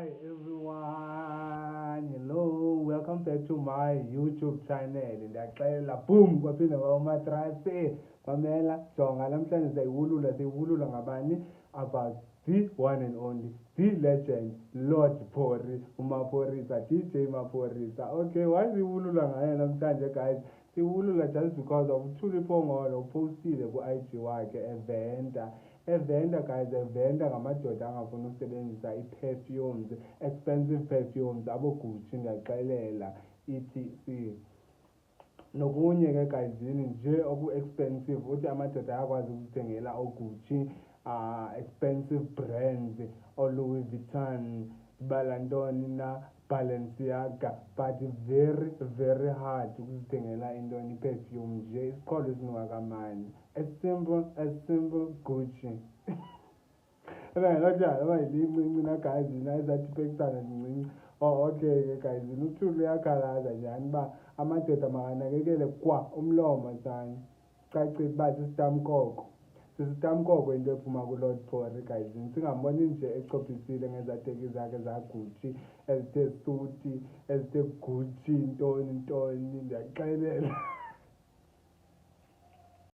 Hi everyone, hello, welcome back to my YouTube channel. Ndiyaxela boom kwaphinde kwaumatrase kwamela jonga namhlanje siyiwulula ngabani about the one and only the legend Lord Phori uMaphorisa, DJ Maphorisa. Okay, why siyiwulula ngaye namhlanje guys? Siwulula just because of uThuli Phongolo upostile ku-IG wakhe evenda guys, evenda ngamadoda angafuni ukusebenzisa i-perfumes, expensive perfumes, abo-Gucci ndiyaxelela, etc. Nokunye ke guyzini nje oku-expensive uthi amadoda ayakwazi ukuthengela o-Gucci, expensive brands, o-Louis Vuitton, sibala ntoni na, Balenciaga, but very very hard ukuzithengela intoni i-perfume nje isiqholo esingakamani, as simple Gucci. Kanjani abayincinci na guys, yina ezathipekisana zincinci. Oh okay ke guys, uThuli uyakhalaza njani uba amadoda makanakekele kwa umlomo sani. Cacile uba sisitamkoko into ephuma kuLord Phori guys, singamboni nje echophisile ngezateki zakhe zaGucci ezithe suti ezithe Gucci ntoni ndiyaxelela.